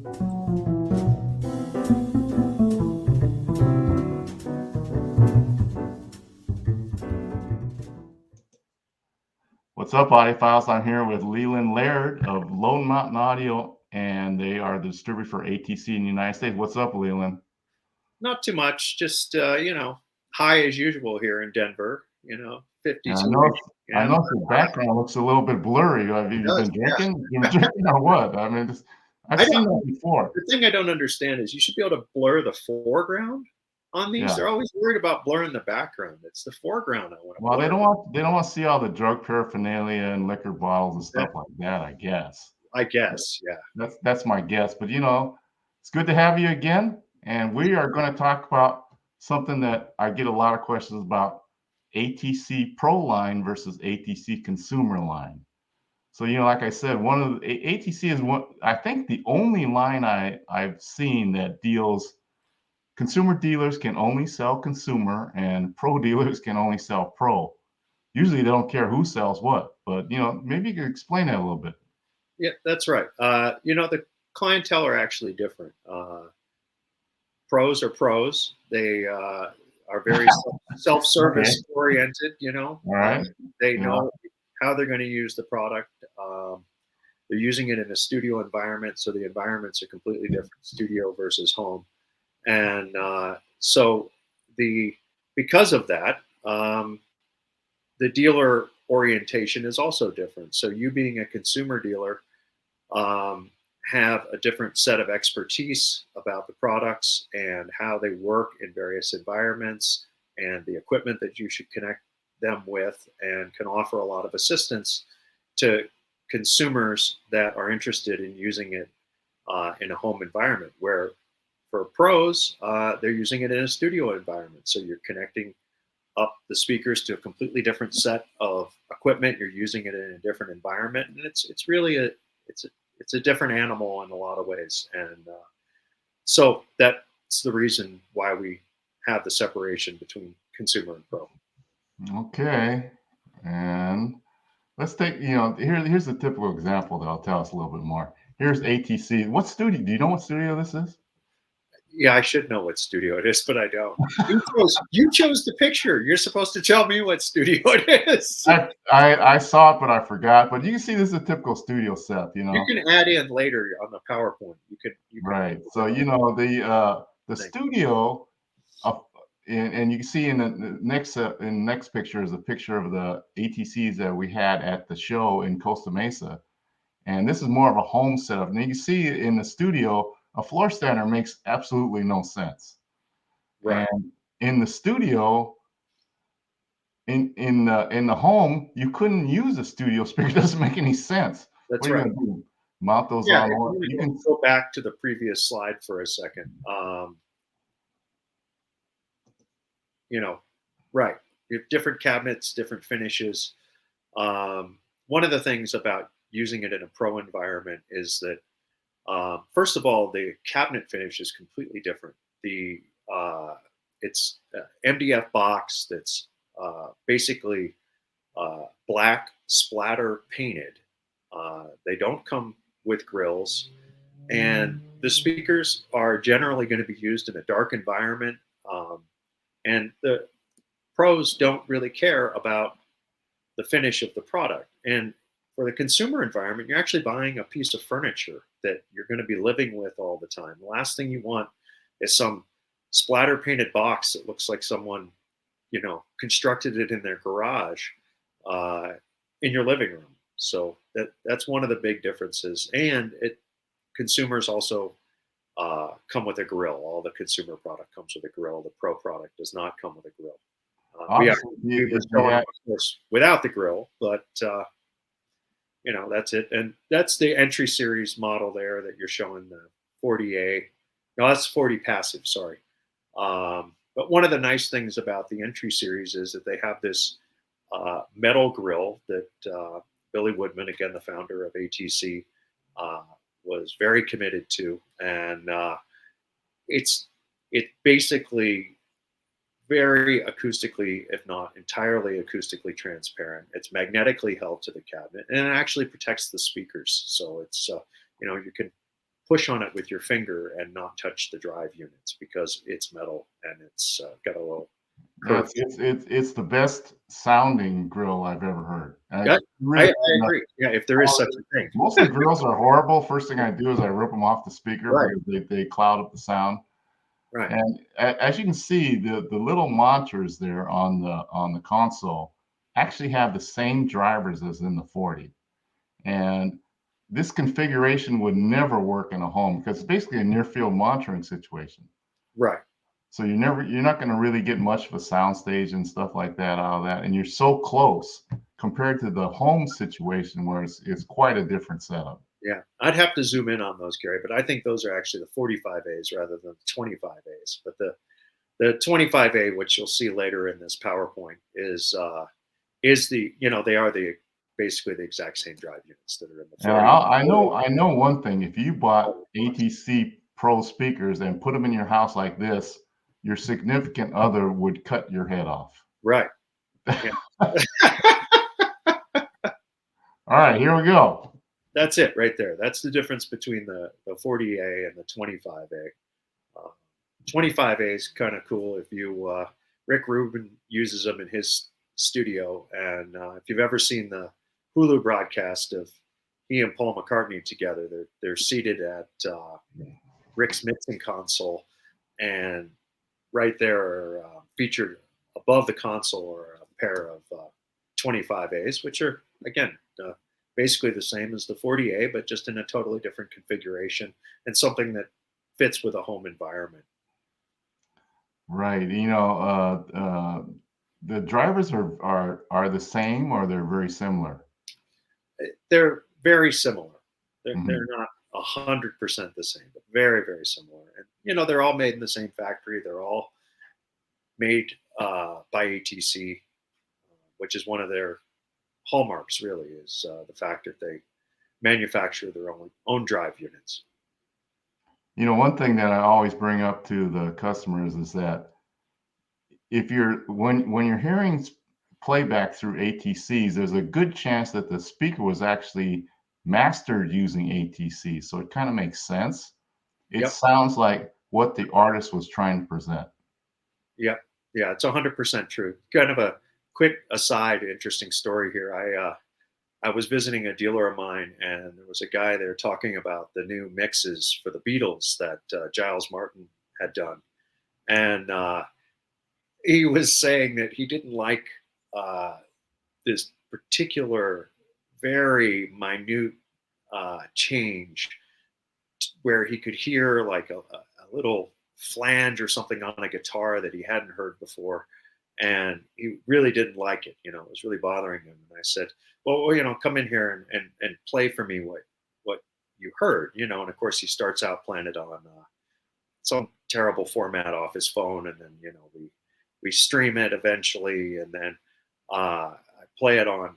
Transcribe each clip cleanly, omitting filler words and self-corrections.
What's up, Audiophiles? I'm here with Leland Leard of Lone Mountain Audio, and they are the distributor for ATC in the United States. What's up, Leland? Not too much, just high as usual here in Denver. 52. I know the background looks a little bit blurry. Have you been drinking? You've been drinking or what? I mean, I've seen that before. The thing I don't understand is you should be able to blur the foreground on these. Yeah. They're always worried about blurring the background. It's the foreground I want to. Well, they don't want to see all the drug paraphernalia and liquor bottles and stuff like that, I guess. Yeah. That's my guess. But it's good to have you again. And we are going to talk about something that I get a lot of questions about: ATC Pro line versus ATC consumer line. So, like I said, one of the ATC is I think the only line I've seen that deals. Consumer dealers can only sell consumer, and pro dealers can only sell pro. Usually, they don't care who sells what, but maybe you could explain that a little bit. Yeah, that's right. The clientele are actually different. Pros are pros. They are very self-service oriented. All right. They know how they're going to use the product. They're using it in a studio environment, so the environments are completely different: studio versus home. And so because of that, the dealer orientation is also different. So you, being a consumer dealer, have a different set of expertise about the products and how they work in various environments and the equipment that you should connect them with, and can offer a lot of assistance to consumers that are interested in using it in a home environment, where for pros, they're using it in a studio environment. So you're connecting up the speakers to a completely different set of equipment. You're using it in a different environment, and it's really a different animal in a lot of ways. And so that's the reason why we have the separation between consumer and pro. Okay, and let's take here's a typical example that'll tell us a little bit more. Here's ATC. What studio? Do you know what studio this is? Yeah, I should know what studio it is, but I don't. You chose the picture. You're supposed to tell me what studio it is. I saw it, but I forgot. But you can see this is a typical studio set. You can add in later on the PowerPoint. You can right. So the studio, and you can see in the next picture is a picture of the ATCs that we had at the show in Costa Mesa, and this is more of a home setup. And you can see in the studio, a floor standard makes absolutely no sense. Right. And in the studio, in the home, you couldn't use a studio speaker. It doesn't make any sense. That's what are right. You gonna do? Mount those on. You can go back to the previous slide for a second. Right. You have different cabinets, different finishes. One of the things about using it in a pro environment is that, first of all, the cabinet finish is completely different. It's MDF box that's basically black splatter painted. They don't come with grills, and the speakers are generally going to be used in a dark environment, and the pros don't really care about the finish of the product. And for the consumer environment, you're actually buying a piece of furniture that you're going to be living with all the time. The last thing you want is some splatter painted box that looks like someone, constructed it in their garage in your living room. So that's one of the big differences. And consumers also come with a grill. All the consumer product comes with a grill. The pro product does not come with a grill. We have of course, without the grill, but that's it. And that's the entry series model there that you're showing, the 40A. No, that's 40 passive, sorry. But one of the nice things about the entry series is that they have this metal grill that Billy Woodman, again, the founder of ATC, was very committed to. And it's basically very acoustically, if not entirely acoustically transparent. It's magnetically held to the cabinet, and it actually protects the speakers. So it's, you can push on it with your finger and not touch the drive units because it's metal and it's got a little curve. It's the best sounding grill I've ever heard. Yeah, Really, I agree. Yeah, if there is such a thing. most of the grills are horrible. First thing I do is I rip them off the speaker Right. because they cloud up the sound. Right. And as you can see, the little monitors there on the console actually have the same drivers as in the 40. And this configuration would never work in a home because it's basically a near field monitoring situation. Right. So you're not going to really get much of a sound stage and stuff like that out of that. And you're so close compared to the home situation where it's quite a different setup. Yeah, I'd have to zoom in on those, Gary, but I think those are actually the 45As rather than the 25As. But the 25A, which you'll see later in this PowerPoint, is the they are the basically the exact same drive units that are in the And 40. I know one thing. If you bought ATC Pro speakers and put them in your house like this, your significant other would cut your head off. Right. Yeah. All right, here we go. That's it right there. That's the difference between the 40A and the 25A. 25A is kind of cool if you Rick Rubin uses them in his studio, and if you've ever seen the Hulu broadcast of he and Paul McCartney together, they're seated at Rick's mixing console, and right there are featured above the console are a pair of 25As, which are again basically the same as the 40A, but just in a totally different configuration and something that fits with a home environment. Right. The drivers are the same or they're very similar. They're very similar. They're not 100% the same, but very, very similar. And they're all made in the same factory. They're all made by ATC, which is one of their hallmarks. Really, is the fact that they manufacture their own drive units. One thing that I always bring up to the customers is that when you're hearing playback through ATCs, there's a good chance that the speaker was actually mastered using ATC. So it kind of makes sense. It sounds like what the artist was trying to present. Yeah, it's 100% true. Kind of a quick aside, interesting story here. I was visiting a dealer of mine, and there was a guy there talking about the new mixes for the Beatles that Giles Martin had done, and he was saying that he didn't like this particular very minute change where he could hear like a little flange or something on a guitar that he hadn't heard before. And he really didn't like it. It was really bothering him. And I said, well, come in here and play for me what you heard, And of course he starts out playing it on some terrible format off his phone. And then, we stream it eventually. And then I play it on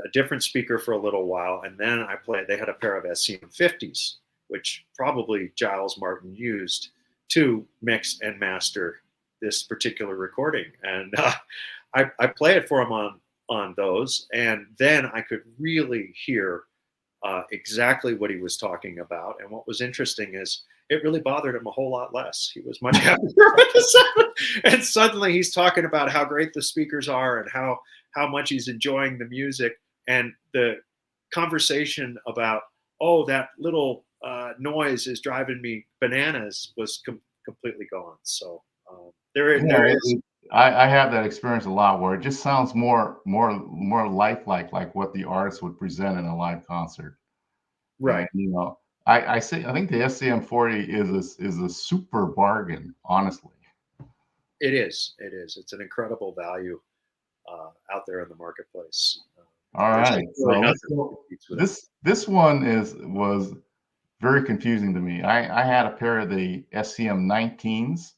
a different speaker for a little while. And then they had a pair of SCM50s, which probably Giles Martin used to mix and master this particular recording. And I play it for him on those. And then I could really hear exactly what he was talking about. And what was interesting is it really bothered him a whole lot less. He was much happier with the sound. And suddenly he's talking about how great the speakers are and how much he's enjoying the music. And the conversation about, oh, that little noise is driving me bananas was completely gone. So there is. I have that experience a lot where it just sounds more lifelike, like what the artist would present in a live concert. Right. And, I think the SCM40 is a super bargain, honestly. It is. It's an incredible value out there in the marketplace. All right. So this one was very confusing to me. I had a pair of the SCM19s,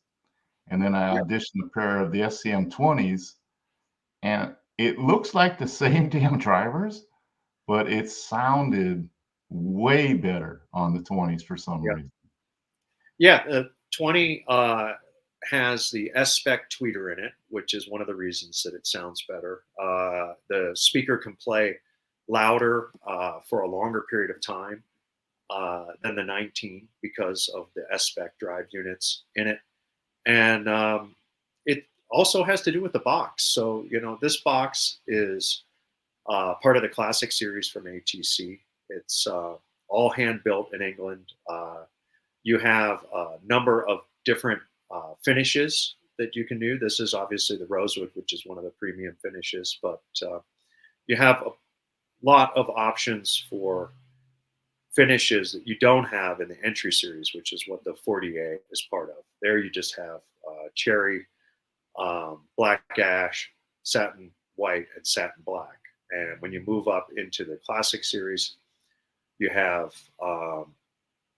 and then I auditioned a pair of the SCM20s, and it looks like the same damn drivers, but it sounded way better on the 20s for some reason. Yeah, 20 has the S-Spec tweeter in it, which is one of the reasons that it sounds better. The speaker can play louder for a longer period of time. than the 19 because of the S-Spec drive units in it. And it also has to do with the box. So, this box is part of the Classic series from ATC. It's all hand built in England. You have a number of different finishes that you can do. This is obviously the rosewood, which is one of the premium finishes, but you have a lot of options for finishes that you don't have in the entry series, which is what the 40A is part of. There you just have cherry, black ash, satin white, and satin black. And when you move up into the Classic series, you have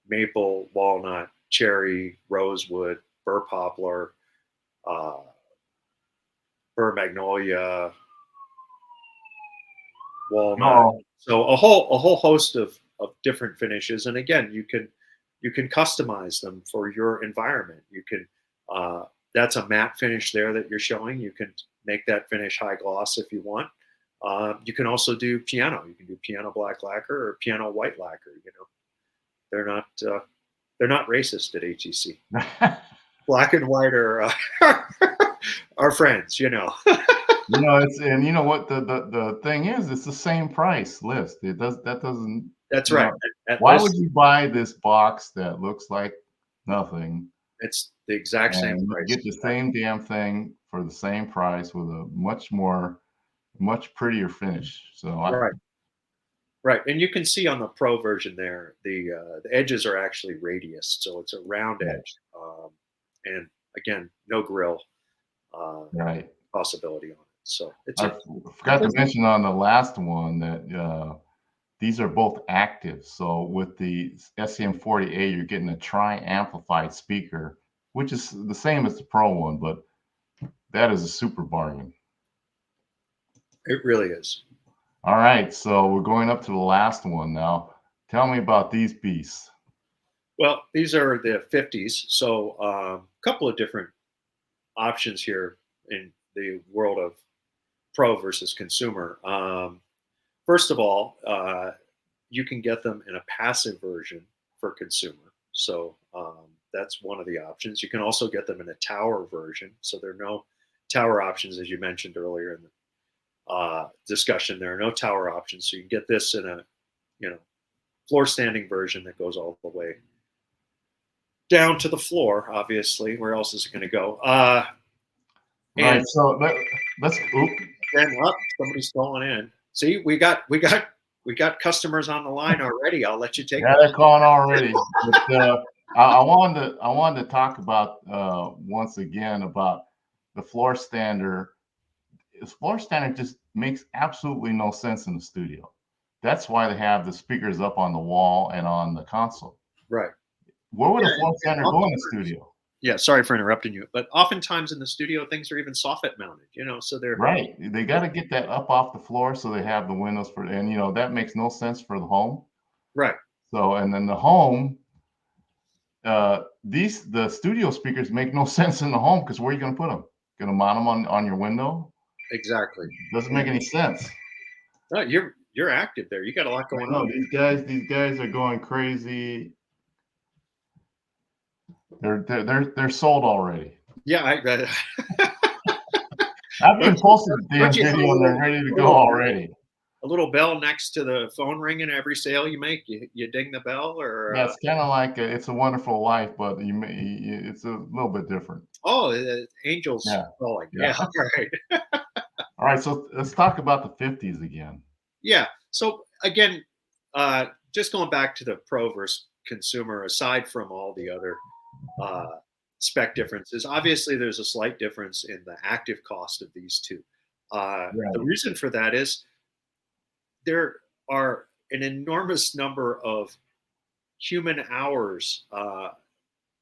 maple, walnut, cherry, rosewood, burr poplar, burr magnolia, walnut. Oh, So a whole host of different finishes. And again, you can customize them for your environment. You can that's a matte finish there that you're showing. You can make that finish high gloss if you want. You can also do piano. You can do piano black lacquer or piano white lacquer. They're not racist at ATC. Black and white are are friends. it's, and you know what the thing is, it's the same price list. That doesn't, That's you right. know, At why would list, you buy this box that looks like nothing it's the exact same and price. get the same damn thing for the same price with a much prettier finish? So Right. Right, and you can see on the Pro version there, the edges are actually radiused, so it's a round yeah, edge, and again, no grill right. possibility on it. So it's I a forgot to mention on the last one that these are both active. So with the SCM40A, you're getting a tri-amplified speaker, which is the same as the Pro one, but that is a super bargain. it really is. All right, so we're going up to the last one now. Tell me about these beasts. Well, these are the 50s, so a couple of different options here in the world of Pro versus consumer. First of all, you can get them in a passive version for consumer. So that's one of the options. You can also get them in a tower version. So there are no tower options, as you mentioned earlier in the discussion. There are no tower options. So you can get this in a floor standing version that goes all the way down to the floor. Obviously, where else is it going to go? Right, And so let's, oop, then up, somebody's calling in. See, we got customers on the line already. I'll let you take yeah, them. they're calling already. But I wanted to talk about once again about the floor stander. This floor standard just makes absolutely no sense in the studio. That's why they have the speakers up on the wall and on the console. Right. Where would Yeah, a floor standard go in the studio? yeah, sorry for interrupting you, but oftentimes in the studio, things are even soffit mounted, so they're Right. They got to get that up off the floor so they have the windows for, and that makes no sense for the home. right. So, and then the home, the studio speakers make no sense in the home because where are you going to put them? Going to mount them on your window? Exactly. Doesn't make any sense. No, you're active there. You got a lot going No, on. these guys are going crazy. They're sold already. Yeah, I've don't even you, posted the don't damn you have video and they're ready to go already. a little bell next to the phone ringing every sale you make? You ding the bell or Yeah, it's kind of like It's a Wonderful Life, but it's a little bit different. angels Yeah, calling. yeah. Yeah, all right. All right, so let's talk about the 50s again. Yeah. So again, just going back to the pro versus consumer, aside from all the other uh, spec differences, obviously there's a slight difference in the active cost of these two. The Right. reason for that is there are an enormous number of human hours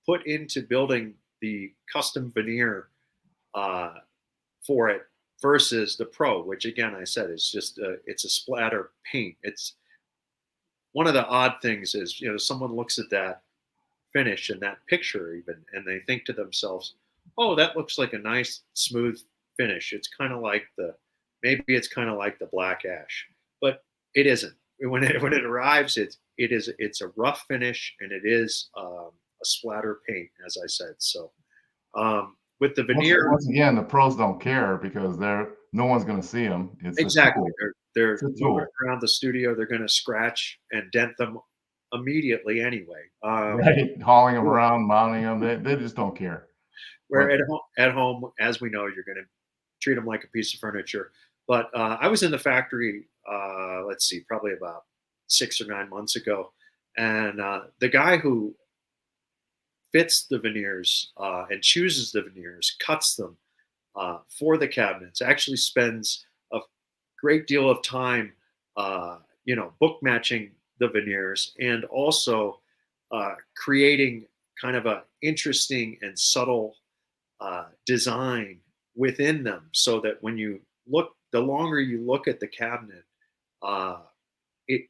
put into building the custom veneer uh, for it versus the pro, which again I said is just it's a splatter paint. It's one of the odd things is someone looks at that finish and that picture even and they think to themselves, oh, that looks like a nice smooth finish. It's kind of like the black ash, but it isn't. when it arrives, it's a rough finish, and it is a splatter paint, as I said. So with the veneer, Once again, the pros don't care because no one's going to see them. It's a exactly, tool. they're It's a moving tool, around the studio. They're going to scratch and dent them immediately anyway. right? Hauling them Yeah. around, mounting them, they just don't care. Where But at home, as we know, you're going to treat them like a piece of furniture. But I was in the factory, let's see, probably about 6 or 9 months ago, and the guy who fits the veneers and chooses the veneers, cuts them for the cabinets, actually spends a great deal of time, book matching the veneers, and also creating kind of a interesting and subtle design within them, so that when you look, the longer you look at the cabinet, uh, it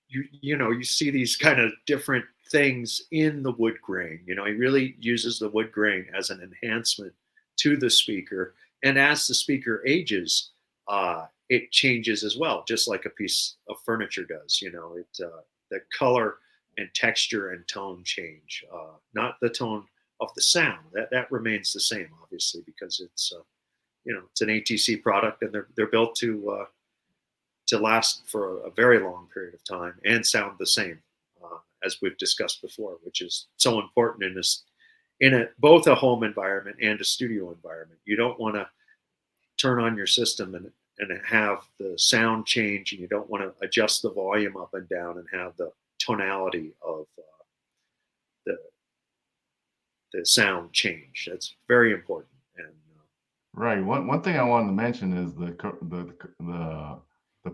you see these kind of different things in the wood grain. He really uses the wood grain as an enhancement to the speaker, and as the speaker ages, it changes as well, just like a piece of furniture does. The color and texture and tone change, not the tone of the sound. That remains the same, obviously, because it's an ATC product, and they're built to last for a very long period of time and sound the same, as we've discussed before, which is so important both a home environment and a studio environment. You don't want to turn on your system and have the sound change, and you don't want to adjust the volume up and down and have the tonality of the the sound change. That's very important. And right, one thing I wanted to mention is the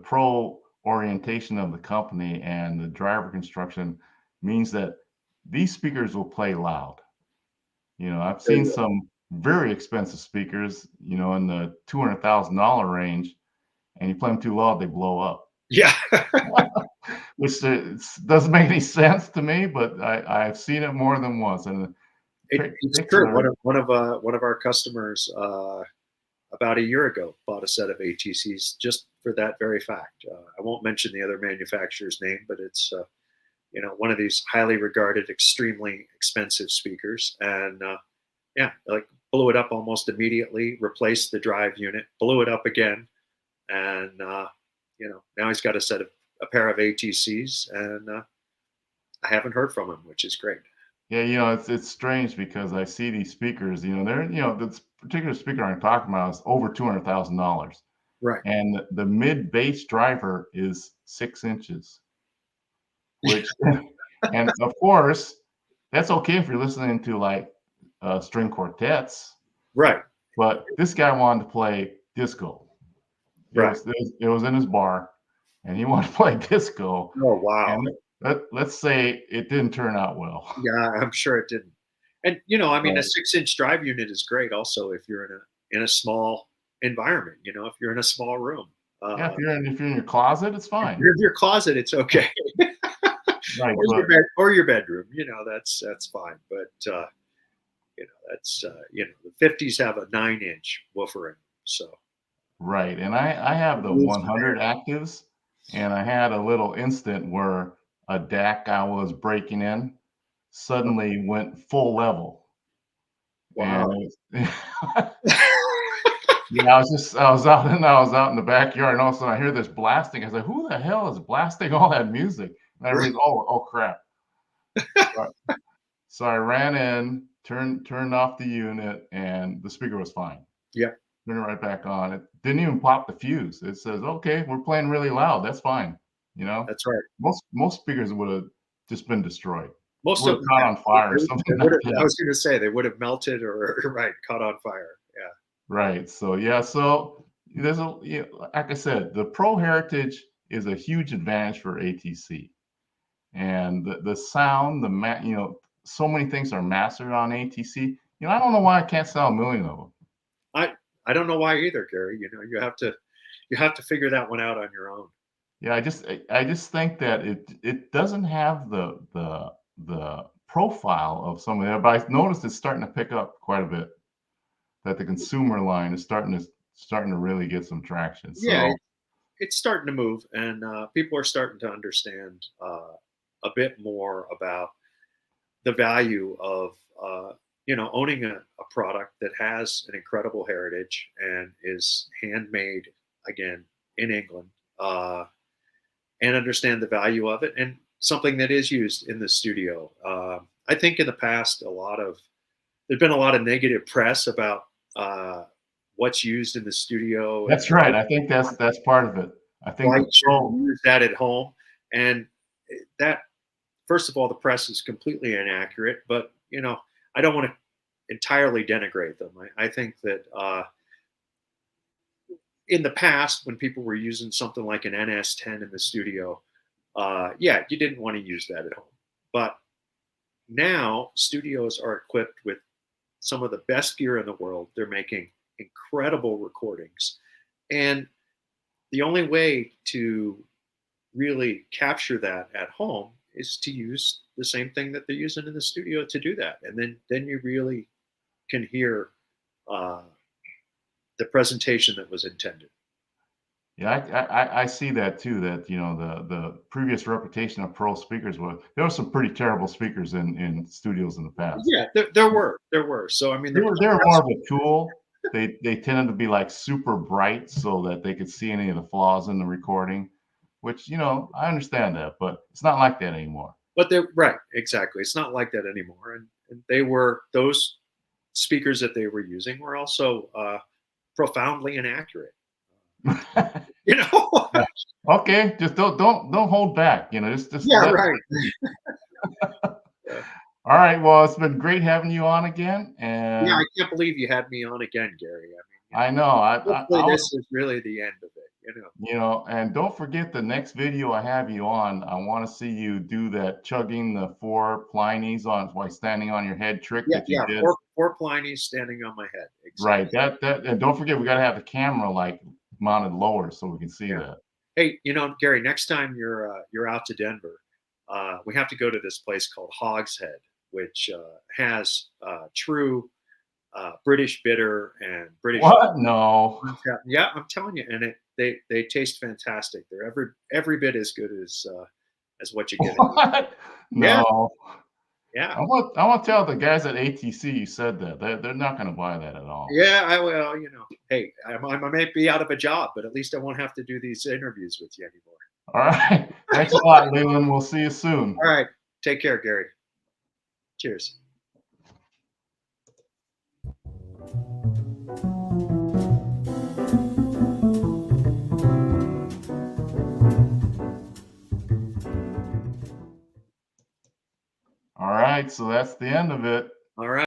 pro orientation of the company and the driver construction means that these speakers will play loud. I've there seen you go. some very expensive speakers, in the $200,000 range, and you play them too loud, they blow up, Yeah. which doesn't make any sense to me, but I've seen it more than once. And It's true. particular, One of our customers about a year ago bought a set of ATCs just for that very fact. I won't mention the other manufacturer's name, but it's one of these highly regarded, extremely expensive speakers, and yeah, like blew it up almost immediately. Replaced the drive unit, blew it up again, and now he's got a pair of ATCs, and I haven't heard from him, which is great. yeah, it's strange because I see these speakers, this particular speaker I'm talking about is over $200,000, Right. and the mid bass driver is 6 inches, which, and of course, that's okay if you're listening to like string quartets, Right. but this guy wanted to play disco. Right. It was in his bar, and he wanted to play disco. Oh wow. And let's say it didn't turn out well. Yeah, I'm sure it didn't. And I mean, a Right. 6-inch drive unit is great also if you're in a small environment. If you're in a small room, Yeah, uh, if you're in your closet, it's if fine. you're in your closet, it's okay. Right, Or your bedroom. That's fine. But that's the 50s have a 9-inch woofer in them, so right. And I have the rules the 100 actives, and I had a little instant where a DAC I was breaking in band. suddenly went full level, and Wow. yeah, I was out in the backyard, and all of a sudden I hear this blasting. I was like, "Who the hell is blasting all that music?" And I Right. realized, "Oh, crap!" So I ran in, turned off the unit, and the speaker was fine. Yeah, Turn it right back on. It didn't even pop the fuse. It says, "Okay, we're playing really loud. That's fine." that's right. Most speakers would have just been destroyed, Most would of have them, caught yeah, on fire or they something would like have. I that. was going to say they would have melted or right, caught on fire. Yeah. Right. So yeah. So there's like I said, the Pro Heritage is a huge advantage for ATC, and the sound, so many things are mastered on ATC. I don't know why I can't sell a million of them. I I don't know why either, Gary. You have to figure that one out on your own. Yeah, I just think that it doesn't have the profile of some of that, but I've noticed it's starting to pick up quite a bit. That the consumer line is starting to really get some traction. Yeah, So it's starting to move, and people are starting to understand a bit more about the value of owning a product that has an incredible heritage and is handmade again in England, and understand the value of it, and something that is used in the studio. I think in the past, there's been a lot of negative press about what's used in the studio and That's right. I think that's part of it. I think why the you should use that at home. And that, first of all, the press is completely inaccurate. But I don't want to entirely denigrate them. I think that in the past, when people were using something like an NS10 in the studio, yeah, you didn't want to use that at home. But now studios are equipped with some of the best gear in the world. They're making incredible recordings. And the only way to really capture that at home is to use the same thing that they're using in the studio to do that. And then you really can hear the presentation that was intended. Yeah, I see that too. That the previous reputation of Pro speakers was there were some pretty terrible speakers in studios in the past. Yeah, there were. So I mean, They were more of a tool. They tended to be like super bright so that they could see any of the flaws in the recording, which I understand that, but it's not like that anymore. But they're right, exactly. It's not like that anymore. And those speakers that they were using were also profoundly inaccurate. You know? Okay, just don't hold back. Just Yeah, right. All right. Well, it's been great having you on again, Yeah, I and can't believe you had me on again, Gary. I know Hopefully I this was, is really the end of it. and don't forget the next video I have you on. I want to see you do that chugging the 4 Pliny's on while standing on your head trick Yeah, that you did. four Pliny's standing on my head. Right. Exactly. And don't forget we got to have the camera like mounted lower so we can see Yeah. that. Hey, Gary, next time you're out to Denver, we have to go to this place called Hogshead, which has true British bitter and British. What? No. Yeah, I'm telling you, and they taste fantastic. They're every bit as good as what you get. What? Yeah, No. yeah, I want to tell the guys at ATC you said that. They're not going to buy that at all. yeah. I will. Hey, I might be out of a job, but at least I won't have to do these interviews with you anymore. All right. Thanks a lot, Leland. We'll see you soon. All right, take care, Gary. Cheers. All right. So that's the end of it. All right.